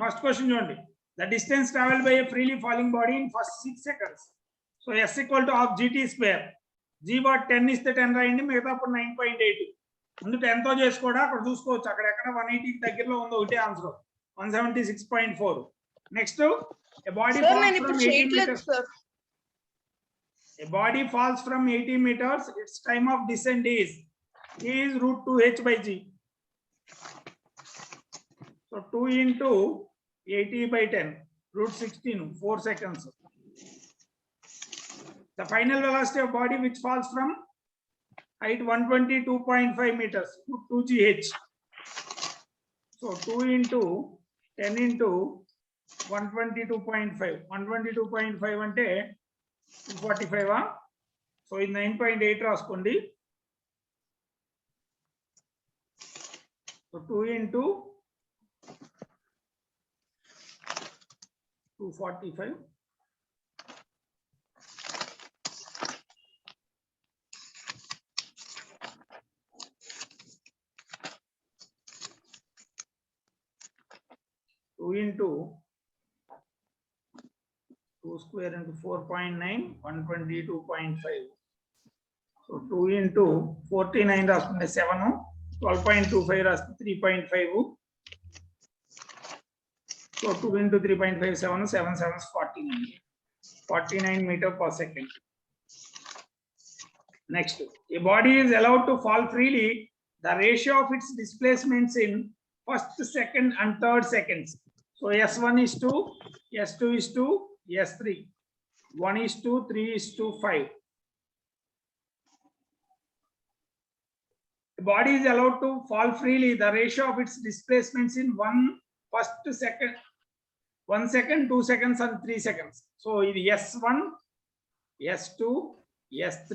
First question చూడండి. The distance traveled by a freely falling body in first 6 seconds. So S equal to half gt square. G what 10 ఇస్తే 10 రాయండి, మిగతా అప్పుడు 9.8. ముందు 10 తో చేసుకోడా అక్కడ చూసుకోవచ్చు, అక్కడ ఎక్కడ 180 కి దగ్గరలో ఉందో ఒకటే answer 176.4. Next a body falls from 80 meters. A body falls from 80 meters. Its time of descent is root 2h by g. So 2 into 80 by 10, root 16, 4 seconds. The final velocity of body which falls from height 122.5 meters, root 2gh. So 2 into 10 into 122.5. 122.5 అంటే 245. So ఇది 9.8 రాసుకోండి. So 2 into 245. Two into 2 square into 4.9, 122.5. So 2 into 49 రాసుకుంటే 7, 12.25 రాస్తే 3.5. So 2 into 3.5, 7, 7 7 49 meter per second. Next, a body is allowed to fall freely. The ratio of its displacements in first, second, and third seconds. So S1 is to, S2 is to, S3. 1 is to, 3 is to 5. The body is allowed to fall freely. The ratio of its displacements in 1 second, 1 second, 2 seconds, and 3 seconds. So it is S1, S2, S3.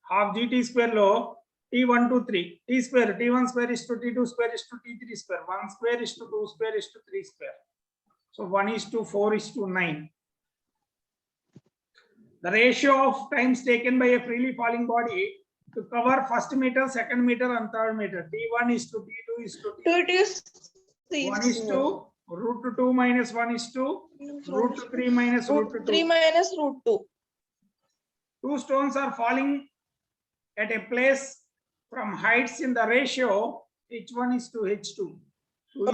Half gt square low t1 to 3. T square, t1 square is to t2 square is to t3 square. 1 square is to 2 square is to 3 square. So 1 is to 4 is to 9. The ratio of times taken by a freely falling body to cover first meter, second meter, and third meter. T1 is to T2 is to T2. 1 is to root 2 minus 1 is to root 3 minus root 2. 3 minus root 2. Two stones are falling at a place from heights in the ratio h1 is to h2.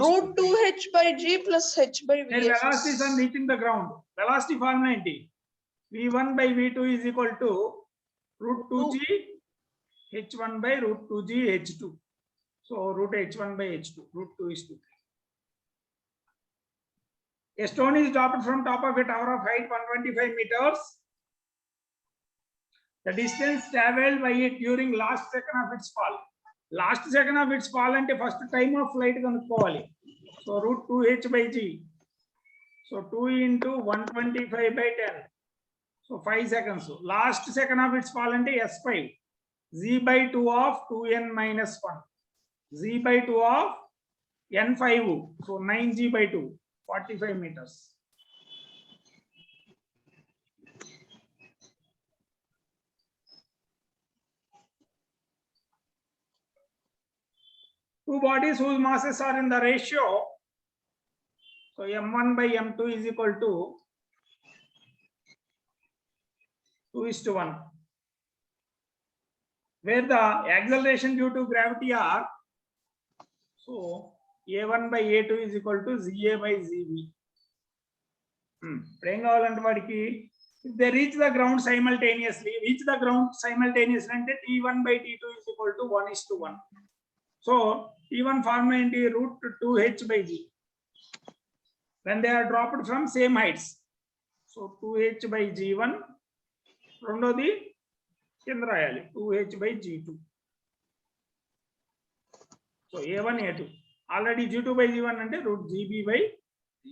Root 2h by g plus h by v. Then velocity is on reaching the ground. Velocity formula enti v1 by v2 is equal to root 2g h1 by root 2g h2. So root h1 by h2, root 2 is to 3. A stone is dropped from top of a tower of height 125 meters. The distance traveled by it during last second of its fall. Last second of its fall ante first time of flight kanukovali. So root 2h by g. So 2 into 125 by 10. So 5 seconds. Last second of its fall ante s5. Z by 2 of 2n minus 1. Z by 2 of n5. So 9g by 2. 45 meters. Two bodies whose masses are in the ratio. So m1 by m2 is equal to 2:1. Where the acceleration due to gravity are, so a1 by a2 is equal to za by zb. If they reach the ground simultaneously, ante t1 by t2 is equal to 1:1. So t1 formula into root 2h by g. When they are dropped from same heights, so 2h by g1, రెండోది కింద రాయాలి 2h by g2. So a1 a2 already g2 by g1 అంటే root gb by g.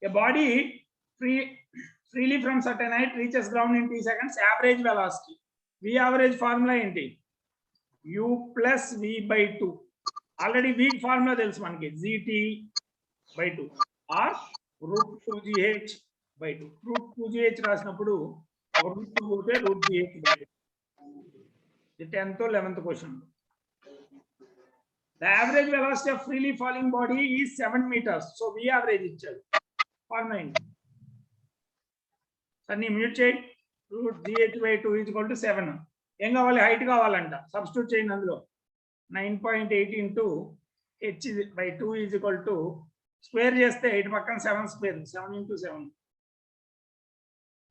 A body freely from certain height reaches ground in t seconds. Average velocity, v average formula ఏంటి u plus v by 2. Already v formula తెలుసు మనకి gt by 2 or root 2gh by 2. root 2gh రాసినప్పుడు ఒక root 2 పోతే root gh by 2. ఇది 10th 11th question. The average velocity of freely falling body is 7 meters. So V average ఇచ్చాడు. Formula ఏంటి? సన్ని mute చేయి. Root GH/2 is equal to 7. ఏం కావాలి? Height కావాలంట. సబ్స్టిట్యూట్ చేయండి అందులో. 9.8 into h/2 is equal to square చేస్తే ఇటు పక్కన 7 స్క్వేర్ 7 into 7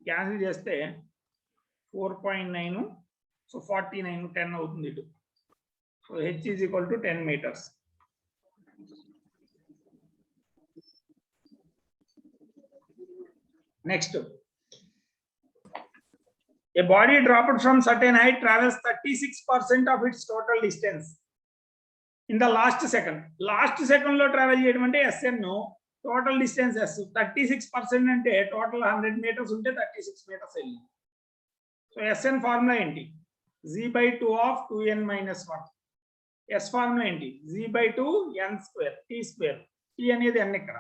క్యాన్సిల్ చేస్తే 4.9 సో 49 10 అవుతుంది ఇటు. So h is equal to 10 meters. Next, a body dropped from certain height travels 36% of its total distance in the last second. Last second లో travel చేయడం అంటే SN total distance S 36% అంటే total 100 meters ఉంటే 36 meters వెళ్ళింది. So SN formula ఏంటి? Z/2 of 2n minus 1. S formula ఏంటి? Z/2 n square t square. T అనేది n ఇక్కడ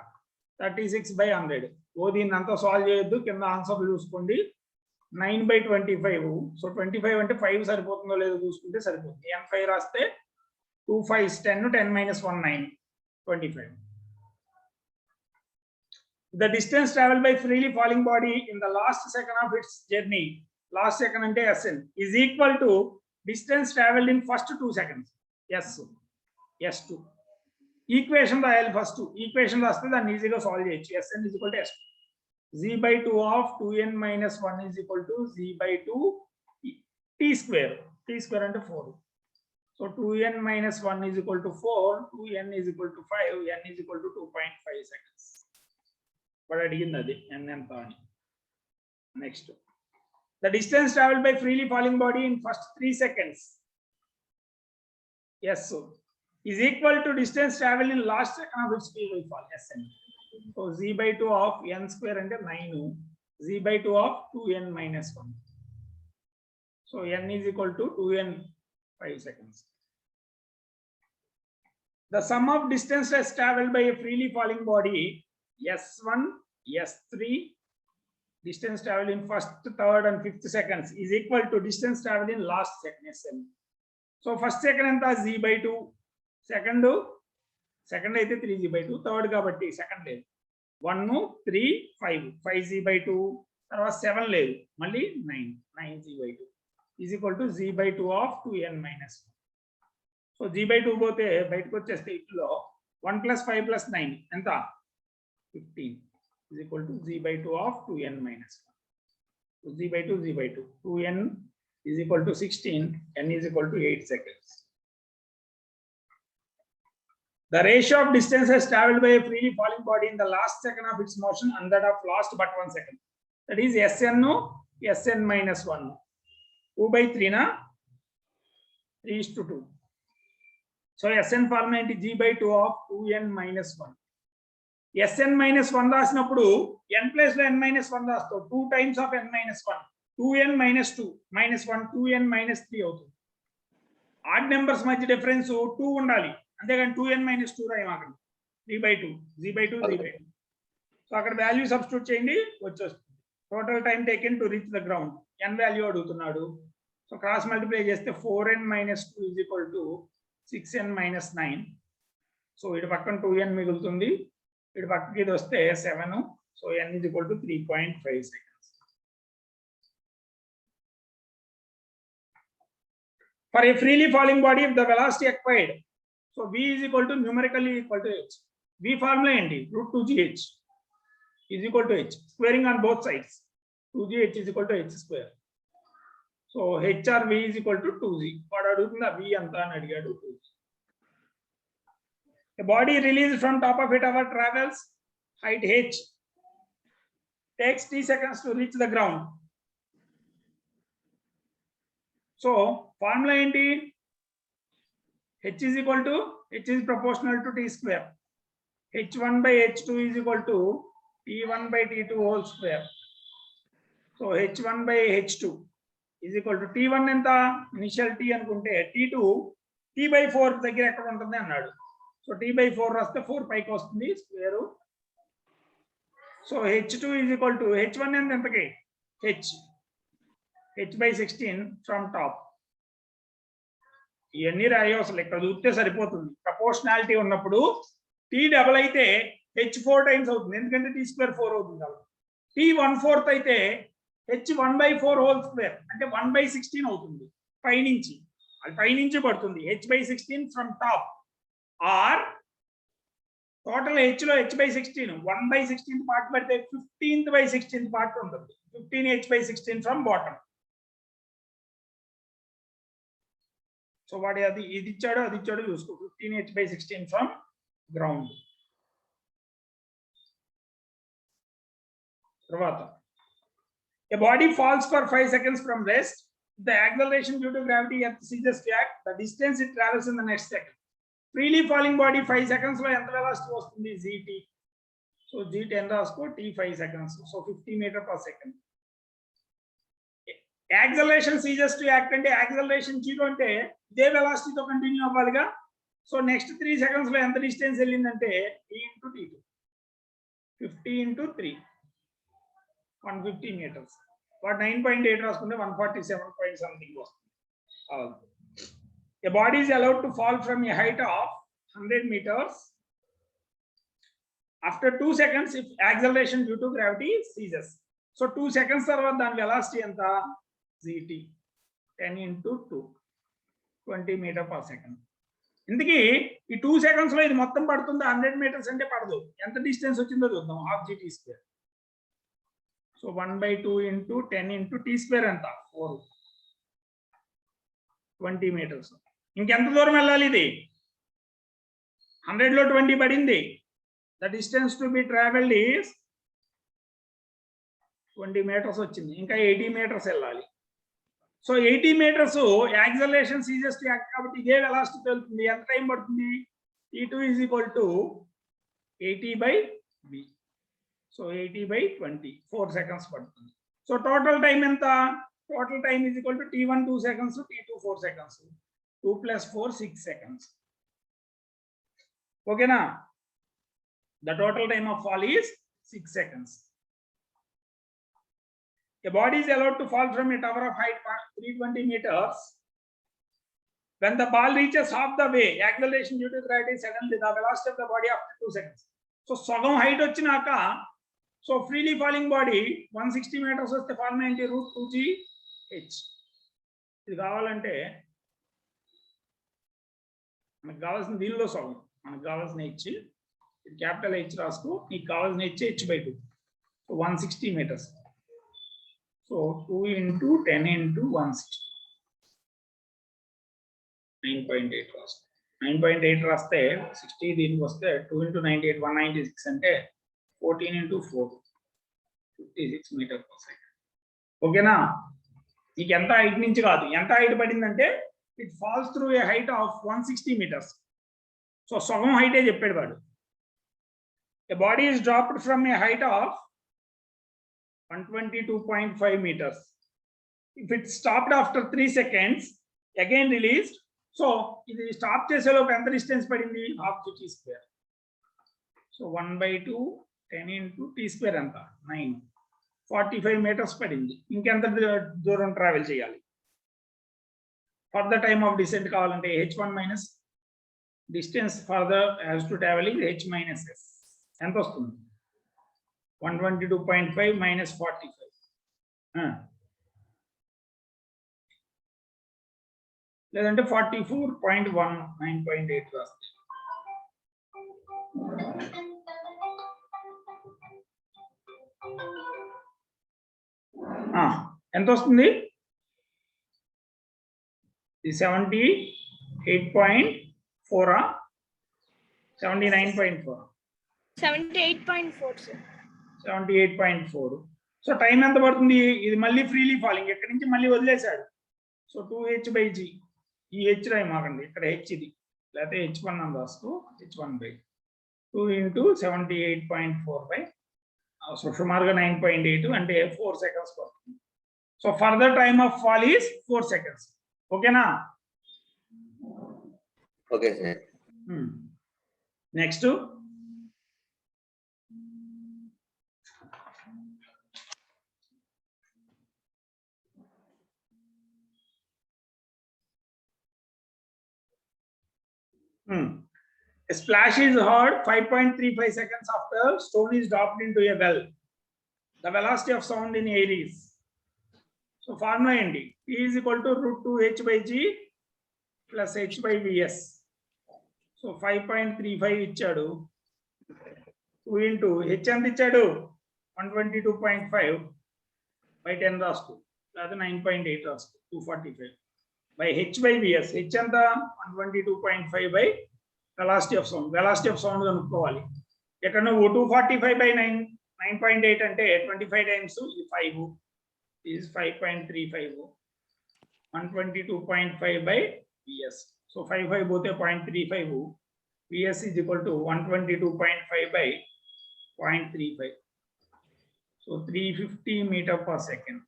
36/100. ఓ దీన్ని అంతా సాల్వ్ చేయొద్దు, కింద ఆన్సర్ చూసుకోండి. 9/25. సో 25 అంటే 5 సరిపోతుందో లేదో చూసుకుంటే సరిపోతుంది. n5 రాస్తే 2 5 10 10 minus 1 9 25. The distance traveled by freely falling body in the last second of its journey, last second ante SN, is equal to distance traveled in first 2 seconds. S2. Equation రాయాలి first. Equation రాస్తే దాన్ని ఈజీగా solve చేయొచ్చు. SN is equal to S2. Z/2 of 2n minus 1 is equal to Z/2 t square. T square అంటే 4. So 2n minus 1 is equal to 4, 2n is equal to 5, n is equal to 2.5 seconds. But అడిగింది అది n ఎంత అని. Next, the distance traveled by freely falling body in first 3 seconds, yes, so is equal to distance traveled in last second of its free fall, SN. So Z/2 of n square అంటే 9, Z/2 of 2n minus 1. So n is equal to 2n 5 seconds. The sum of distances traveled by a freely falling body, S1, S3, distance traveled in first, third and fifth seconds is equal to distance traveled in last second, SN. So first second anta Z/2, second అయితే 3Z/2, third కాబట్టి second లేదు. 1 3 5 5Z/2, తర్వాత 7 లేదు, మళ్ళీ 9Z/2 is equal to Z/2 of 2n minus 1. So Z/2 పోతే బయటకు వచ్చేస్తే ఇట్లో 1 plus 5 plus 9 ఎంత 15 is equal to Z/2 of 2n minus 1. So Z/2 2n is equal to 16, n is equal to 8 seconds. The ratio of distances traveled by a freely falling body in the last second of its motion and that of last but 1 second, that is SN minus 1. 2/3 na 3:2. So SN formula ఏంటి? G/2 of 2n minus 1. SN minus 1 రాసినప్పుడు n place లో n minus 1 రాస్తావు. 2 times of n minus 1. 2n minus 2 minus 1 2n minus 3 అవుతుంది. Odd numbers మధ్య difference 2 ఉండాలి, అంతేగాని 2n minus 2 రాయమాకండి. 3/2 Z/2. So అక్కడ value substitute చేయండి, వచ్చేస్తుంది. Total time taken to reach the ground n value అడుగుతున్నాడు. So cross multiply చేస్తే 4n minus 2 is equal to 6n minus 9. So ఇటు పక్కన 2n మిగులుతుంది, ఇటు పక్కకి ఇది వస్తే 7. So n is equal to 3.5 seconds. For a freely falling body, if the velocity acquired, so v is equal to numerically equal to h. V formula ఏంటి? √2gh is equal to h, squaring on both sides. 2gh is equal to h square. So h or v is equal to 2g. వాడు అడుగుతుందా v ఎంత అని అడిగాడు. 2g. A body released from top of a tower travels height h, takes t seconds to reach the ground. So formula ఏంటి? h is equal to, h is proportional to t square. h1/h2 is equal to t1/t2 whole square. So h1/h2 is equal to t1 ఎంత? Initial t అనుకుంటే t2 t/4 దగ్గర ఎక్కడ ఉంటుంది అన్నాడు. So t/4 రాస్తే 4 పైకి వస్తుంది square. So h2 is equal to h1 ఎంతకి? h/16 from top. ఇవన్నీ రాయవసరం ఇక్కడ చూస్తే సరిపోతుంది. ప్రపోర్షనాలిటీ ఉన్నప్పుడు టీ డబల్ అయితే హెచ్ 4 టైమ్స్ అవుతుంది, ఎందుకంటే టీ స్క్వేర్ 4 అవుతుంది కాబట్టి. టీ 1/4 అయితే హెచ్ 1/4 హోల్ స్క్వేర్ అంటే 1/16 అవుతుంది పైనుంచి, అది పైనుంచి పడుతుంది h/16 from top. Or total H లో h/16 1/16 పార్ట్ పడితే 15/16 పార్ట్ ఉంటుంది, 15 h/16 ఫ్రమ్ బాటమ్. సో వాడి అది ఇది ఇచ్చాడు అది ఇచ్చాడు చూసుకో, 15 h/16 ఫ్రమ్ గ్రౌండ్. తర్వాత a body falls for 5 seconds from rest. The acceleration due to gravity at ceases to act. The distance it travels in the next second. Freely falling body 5 seconds లో ఎంత velocity వస్తుంది? gt. So g10 రాసుకో, t 5 seconds, so 50 meter per second. Acceleration ceases to act అంటే acceleration 0 అంటే ఇదే వెలాసిటీతో continue అవ్వాలిగా. So next 3 seconds లో ఎంత distance వెళ్ళిందంటే e into t2, 50 into 3, 150 meters. వాడు 9.8 రాసుకుంటే 147 point something వస్తుంది. A body is allowed to fall from a height of 100 meters after 2 seconds if acceleration due to gravity ceases. So 2 seconds తర్వాత దాని velocity ఎంత? gt 10 into 2, 20 meter per second. ఇందుకీ ఈ 2 seconds లో ఇది మొత్తం పడుతుందా? 100 meters అంటే పడదు. ఎంత డిస్టెన్స్ వచ్చిందో చూద్దాం. Half gt square. So 1/2 into 10 into t square ఎంత? 4, 20 meters. ఇంకెంత దూరం వెళ్ళాలి? ఇది 100 లో 20 పడింది. The distance to be travelled is 20 meters వచ్చింది. ఇంకా 80 meters వెళ్ళాలి. So 80 meters acceleration ceases to act కాబట్టి ఇదే వెలాసిటీ వెళ్తుంది. ఎంత టైం పడుతుంది? t2 is equal to 80/v. So 80/20, 4 seconds పడుతుంది. సో టోటల్ టైం ఎంత? Total time is equal to t1 2 seconds, t2 4 seconds, 2 plus 4 6 seconds. ఓకేనా? The total time of fall is 6 seconds. A body is allowed to fall from a tower of height 320 meters. When the ball reaches half the way, acceleration due to gravity suddenly the velocity of the body after 2 seconds. So సగం height వచ్చినాక, so freely falling body 160 meters వస్తే fall ఏంటి? √2gh. ఇది కావాలంటే మనకు కావాల్సిన దీనిలో సగం, మనకు కావాల్సిన h, ఇది క్యాపిటల్ H రాసుకో, నీకు కావాల్సిన h/2, so 160 meters. So 2 into 10 into 160, 9.8 రాసుకో. 9.8 రాస్తే 60 దీనికి వస్తే 2 into 98 196 అంటే 14 into 4, 56 meters per second. ఓకేనా? నీకు ఎంత హైట్ నుంచి కాదు, ఎంత హైట్ పడిందంటే it falls through a height of 160 meters. So సగం హైటే చెప్పాడు వాడు. A body is dropped from a height of 122.5 meters. If it stopped after 3 seconds, again released. So ఇది స్టాప్ చేసేలోపు ఎంత డిస్టెన్స్ పడింది? Half gt square. So 1/2 10 into t square ఎంత? 9, 45 meters పడింది. ఇంకెంత దూరం ట్రావెల్ చేయాలి? For the time of descent కావాలంటే h1 minus distance further has to travel is h minus s. ఎంత వస్తుంది? 122.5 minus 45. లేదంటే 44.1, 9.8 రాస్తే ఎంత వస్తుంది? 78.4, 79.4, 78.4 sir. 78.4. సో టైం ఎంత పడుతుంది? ఇది మళ్ళీ ఫ్రీలీ ఫాలింగ్, ఎక్కడి నుంచి మళ్ళీ వదిలేశాడు. సో 2h/g, ఈ h రాయి మాకండి, ఇక్కడ h ఇది, లేకపోతే h1 అని రాసుకో, h1/2 into 78.4 సో సుమారుగా 9.8 అంటే 4 seconds పడుతుంది. So further time of fall is 4 seconds. ఓకేనా? Okay sir. Next A splash is heard 5.35 seconds after stone is dropped into a well. The velocity of sound in air is. So formula ఏంటి? P is equal to root 2h by g plus h by vs. So 5.35 ఇచ్చాడు. 2 into h ఎంత ఇచ్చాడు? 122.5 by 10 రాసుకో. లేదా 9.8 రాసుకో. 245 by h by vs. h ఎంత? 122.5 by velocity of sound. Velocity of sound కనుక్కోవాలి. ఇక్కడ నువ్వు 245 by 9.8 అంటే 25 times 5 is 5.35. 122.5 by vs. So 5 both 0.35. vs is equal to 122.5 by 0.35. So 350 meter per second.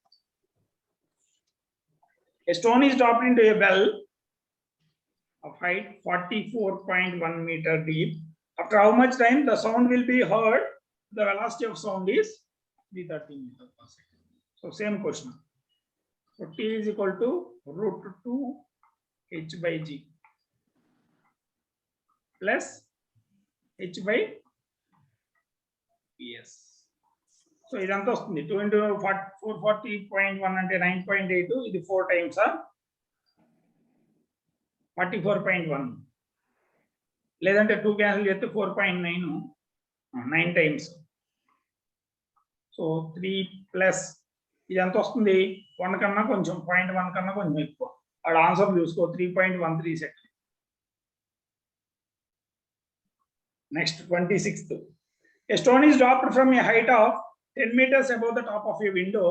A stone is dropped into a well of height 44.1 meter deep. After how much time the sound will be heard? The velocity of sound is 330 meter per second. So same question. So T is equal to root 2 h by g plus h by ps. So ఇదంతా వస్తుంది 2 into 440.1 అంటే 9.8. ఇది 4 times 44.1 లేదంటే 2 cancel చేస్తే 4.9 9 times. So 3 plus ఇది ఎంత వస్తుంది? 1 కన్నా కొంచెం 0.1 కన్నా కొంచెం ఎక్కువ. అక్కడ ఆన్సర్ చూసుకో 3.13 second. Next 26th. A stone is dropped from a height of 10 meters above the top of a window.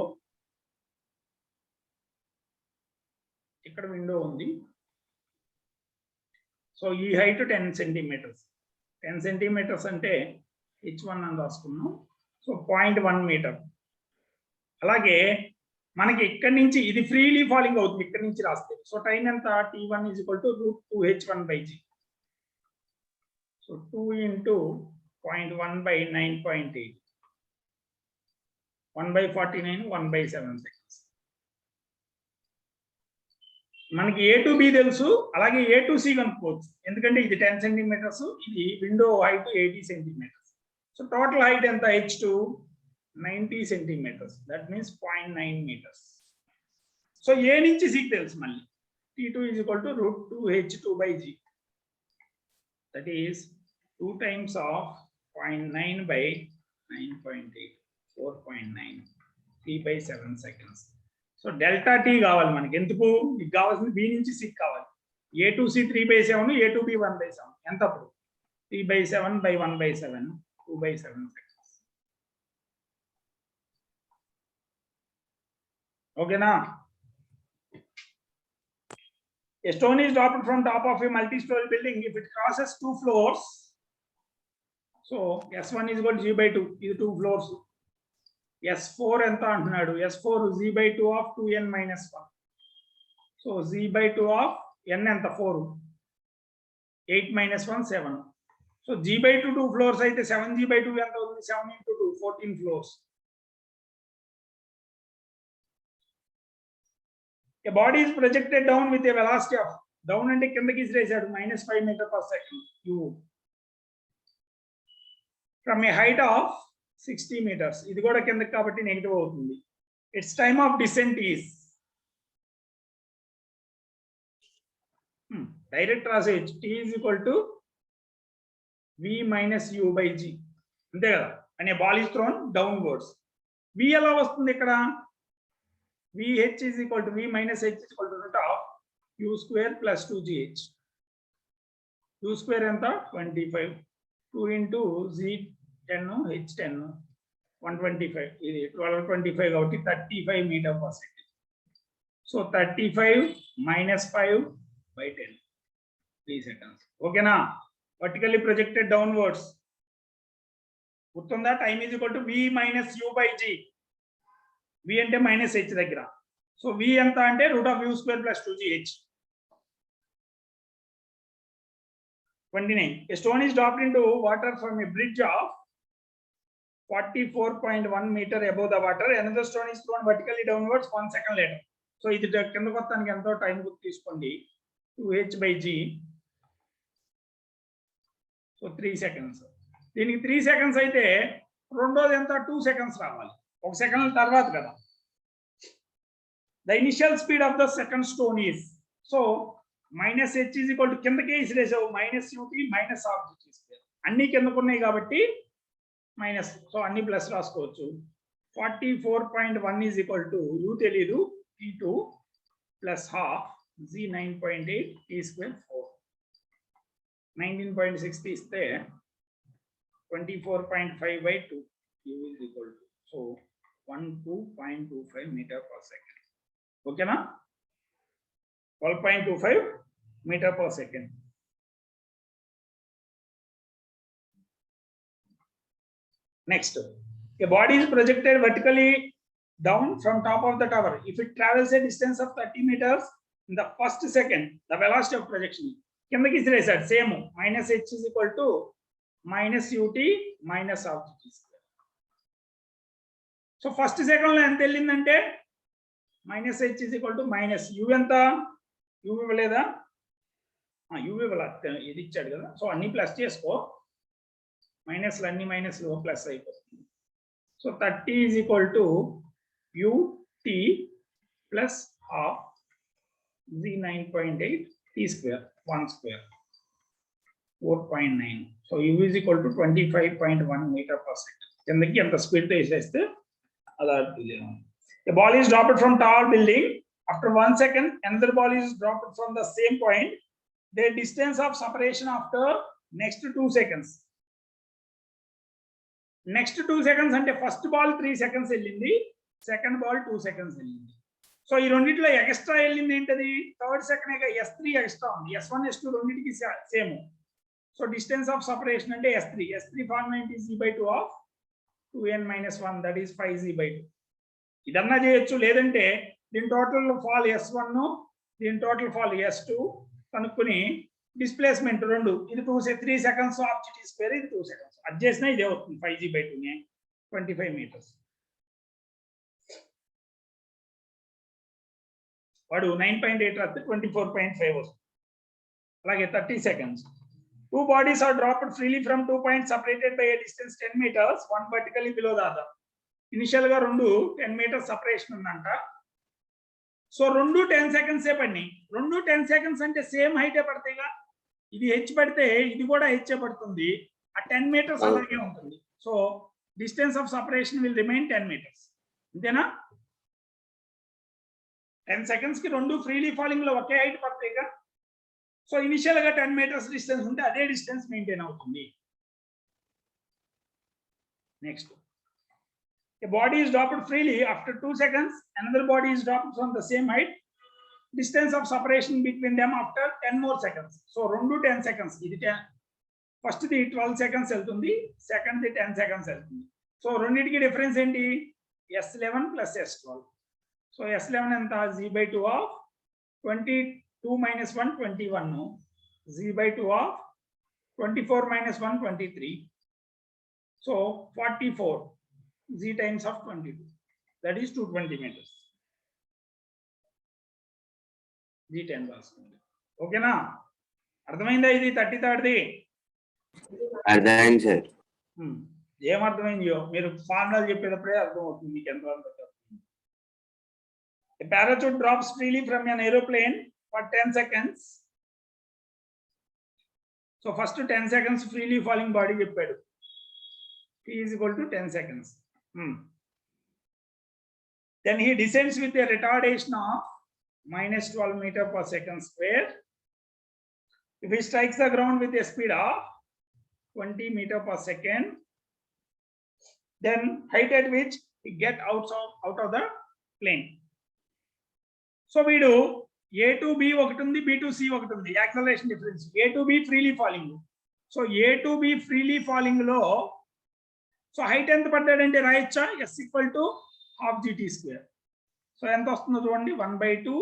ఇక్కడ విండో ఉంది. సో ఈ హైట్ 10 centimeters. 10 centimeters అంటే h1 అని రాసుకున్నాం. So 0.1 meter. అలాగే మనకి ఇక్కడ నుంచి ఇది ఫ్రీలీ ఫాలింగ్ అవుతుంది. ఇక్కడ నుంచి రాస్తే సో టైం ఎంత? t1 is equal to root 2h1 by g. So 2 into 0.1 by 9.8. 1 by 49, 1 by 7 seconds. మనకి A to B తెలుసు, అలాగే A to C కనుక్కోవచ్చు. ఎందుకంటే ఇది 10 centimeters, ఇది window height 80 centimeters. So total height ఎంత? h2 90 centimeters. That means 0.9 meters. So A నుంచి C తెలుసు మళ్ళీ. T2 is equal to root 2h2 by g. That is 2 times of 0.9 by 9.8. 4.9. 3 by 7 seconds. So delta T కావాలి మనకి. ఎందుకు? మీకు కావాల్సింది B నుంచి C కావాలి. A to C 3 by 7, A to B 1 by 7. ఎంత అప్పుడు? 3 by 7 by 1 by 7, 2 by 7 seconds. ఓకేనా? A stone is dropped from top of a multi-story building. If it crosses 2 floors, so S1 is equal to G by 2. ఇది 2 floors. S4 ఎంత అంటున్నాడు? S4 Z by 2 of 2n minus 1. So Z by 2 of n ఎంత? 4. 8 minus 1 7. So G by 2 2 floors అయితే 7G by 2 ఎంత అవుతుంది? 7 into 2 14 floors. A body is projected down with a velocity of down అంటే కిందకి ఇసిరేసాడు -5 meter per second u from a height of 60 meters. ఇది కూడా కిందకి కాబట్టి నెగటివ్ అవుతుంది. Its time of descent is direct రాసేయచ్చు. T is equal to V minus U by G. అంతే కదా? and a ball is thrown downwards. V ఎలా వస్తుంది ఇక్కడ? VH is equal to V minus H is equal to root of U square plus 2GH. U square ఎంత? 25. 2 into Z 10, H 10, 125. ఇది 1225 కాబట్టి 35 meter per second. So 35 minus 5 by 10. 3 seconds. ఓకేనా? Vertically projected downwards. గుర్తుందా? Time is equal to V minus U by G. V అంటే minus H దగ్గర. So V ఎంత అంటే root of U square plus 2GH. 29. A stone is dropped into water from a bridge of 44.1 meter above the water. Another stone is thrown vertically downwards 1 second later. So ఇది కిందకు వస్తానికి ఎంతో time తీసుకోండి. 2h by g. So 3 seconds. దీనికి 3 seconds అయితే రెండోది ఎంత 2 seconds రావాలి. 1 second తర్వాత కదా. The initial speed of the second stone is, so minus h is equal to కిందకే ఇసిరేసావు minus ut minus half gt square. అన్ని కిందకు ఉన్నాయి కాబట్టి మైనస్, సో అన్ని ప్లస్ రాసుకోవచ్చు. 44.1 is equal to u తెలీదు t2 plus half z 9.8 t square 4. 19.6 తీస్తే 24.5 by 2 u is equal to, so 12.25 meter per second. ఓకేనా? 12.25 meter per second. Next, a body is projected vertically down from top of the tower. If it travels a distance of 30 meters in the first second, the velocity of projection. కిందకి ఇసిరేసాడు same minus h is equal to minus ut minus half gt square. So first second లో ఎంత వెళ్ళిందంటే minus h is equal to minus u ఎంత u ఇవ్వలేదా? u ఇవ్వాల, ఇది ఇచ్చాడు కదా. సో అన్ని ప్లస్ చేసుకో, మైనస్లు అన్ని మైనస్లు ప్లస్ అయిపోతుంది. So 30 is equal to ut plus half z 9.8 t square 1 square 4.9. So u is equal to 25.1 meter per second. కిందకి ఎంత స్పీడ్ తో వేసేస్తే అలా. A ball is dropped from tall building. After 1 second, another ball is dropped from the same point. Their distance of separation after next 2 seconds. Next 2 seconds అంటే first ball 3 seconds వెళ్ళింది, second ball 2 seconds వెళ్ళింది. So ఈ రెండిట్లో extra వెళ్ళింది ఏంటది? Third second S3 extra ఉంది. S1 S2 రెండింటికి same. So distance of separation అంటే S3 formula z/2 of 2n - 1, that is 5z/2. ఇదన్నా చేయొచ్చు, లేదంటే దీని టోటల్ ఫాల్ S1 దీని టోటల్ ఫాల్ S2 కనుక్కుని డిస్ప్లేస్మెంట్ రెండు, ఇది 3 seconds ఆఫ్ gt స్క్వేర్, ఇది 2 seconds. అది చేసినా ఇదే అవుతుంది 5g/2 25 meters. వాడు 9.8 రాస్తే 24.5 వస్తుంది. అలాగే 30 seconds. 2 bodies are dropped freely from 2 points separated by a distance 10 meters, one vertically below the other. Initial గా రెండు 10 meters సెపరేషన్ ఉందంట. సో రెండు 10 seconds ఏ పడినాయి. రెండు 10 seconds అంటే సేమ్ హైటే పడతాయిగా. ఇది h పడితే ఇది కూడా h పడుతుంది. ఆ 10 meters అలాగే ఉంటుంది. So distance of separation will remain 10 meters. అంతేనా? 10 seconds కి రెండు ఫ్రీలీ ఫాలింగ్ లో ఒకే హైట్ పడతాయిగా. సో ఇనిషియల్ గా 10 meters డిస్టెన్స్ ఉంటే అదే డిస్టెన్స్ మెయింటైన్ అవుతుంది. Next, a body is dropped freely after 2 seconds, another body is dropped from the same height, distance of separation between them after 10 more seconds. So రెండు 10 seconds, ఇది first the 12 seconds వెళ్తుంది, second the 10 seconds వెళ్తుంది. So రెండింటికి difference ఏంటి? S11 plus S12. So S11 ఎంత? z/2 of 22 - 1 21, z/2 of 24 - 1 23. So 44 z times of 22, that is 220 meters. g10 రాసుకోండి. ఓకేనా? అర్థమైందా? ఇది 33ది అర్థమైంది సార్. ఏం అర్థమైందో మీరు ఫార్ములా చెప్పేటప్పుడే అర్థమవుతుంది మీకు ఎంత అర్థం. A parachute drops freely from an aeroplane for 10 seconds. So first 10 seconds freely falling body చెప్పాడు. T is equal to 10 seconds. Then he descends with a retardation of -12 meter per second square. If he strikes the ground with a speed of 20 meter per second, then height at which he get out of the plane. So we do A to B ఒకటి ఉంది, B to C ఒకటి ఉంది, acceleration difference. A to B freely falling. So A to B freely falling లో so height ఎంత పడ్డాడంటే రాయొచ్చా? S = ½ gt square. So ఎంత వస్తుందో చూడండి, 1/2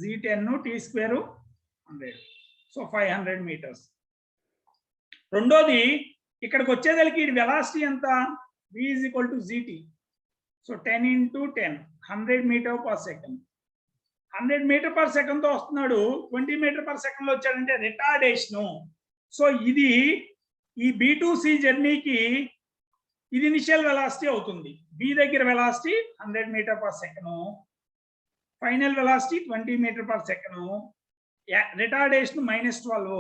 z10 t square 100. So 500 meters. రెండోది ఇక్కడికి వచ్చేదానికి వెలాసిటీ ఎంత? v = gt. So 10 × 10 100 meter per second. 100 meter per second తో వస్తున్నాడు, 20 meter per second లో వచ్చాడంటే రిటార్డేషన్. సో ఇది ఈ B2C జర్నీకి ఇది ఇనిషియల్ వెలాసిటీ అవుతుంది. బి దగ్గర velocity 100 meter per second, final velocity 20 meter per second, retardation -12.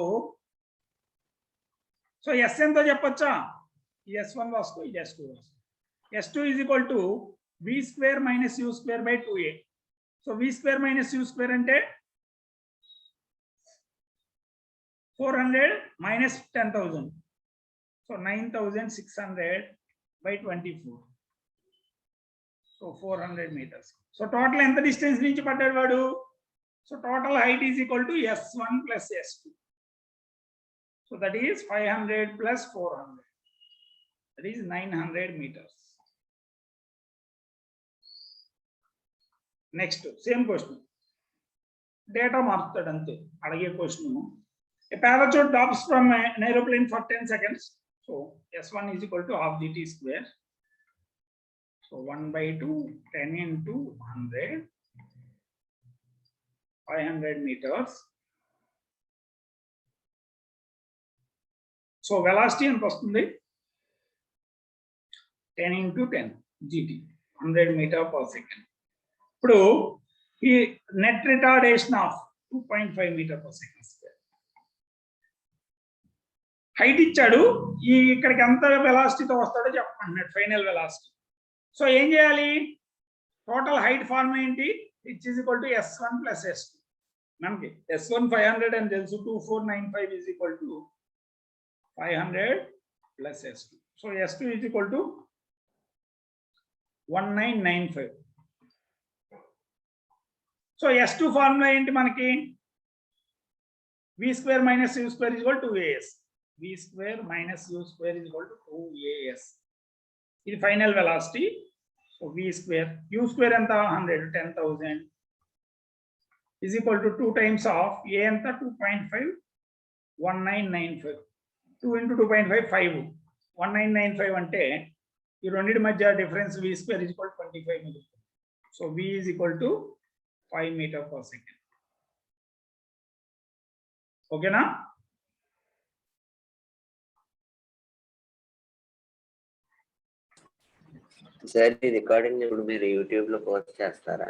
So S ఎంతో చెప్పొచ్చా? ఇది S1 రాసుకో, ఇది S2 రాసుకో. S2 is equal to v square minus u square by 2a. So v square minus u square అంటే 400 minus 10,000. So 9,600 by 24. So 400 meters. So total ఎంత distance నుంచి పడ్డాడు వాడు? So total height is equal to S1 plus S2. So that is 500 plus 400. That is 900 meters. Next, same question. Data మార్చుతాడు అంతే. అడిగే question. A parachute drops from an aeroplane for 10 seconds. So S1 is equal to half gt square. So 1/2, 10 into 100, 500 meters. So velocity ఎంత వస్తుంది? 10 into 10 gt, 100 meter per second. ఇప్పుడు ఈ net retardation of 2.5 meter per second square. Height ఇచ్చాడు, ఈ ఇక్కడికి ఎంత వెలాసిటీతో వస్తాడో చెప్పమంటున్నాడు, final velocity. So ఏం చేయాలి? టోటల్ హైట్ ఫార్మ్ ఏంటి? h is equal to S1 plus S2. మనకి S1 500 అని తెలుసు, 2495 is equal to 500 plus S2. So S2 is equal to 1995. So S2 formula ఏంటి మనకి? v square minus u square is equal to 2as. v square minus u square is equal to 2as. ఇది final velocity. So v square, u square ఎంత? 100, 10,000 is equal to 2 times of a ఎంత? 2.5, 1995. 2 into 2.5, 5. 1995 అంటే ఈ రెండింటి మధ్య difference v square is equal to 25 meter. So v is equal to 5 meter per second. ఓకేనా? Sir ఈ recording ఇప్పుడు మీరు యూట్యూబ్ లో పోస్ట్ చేస్తారా?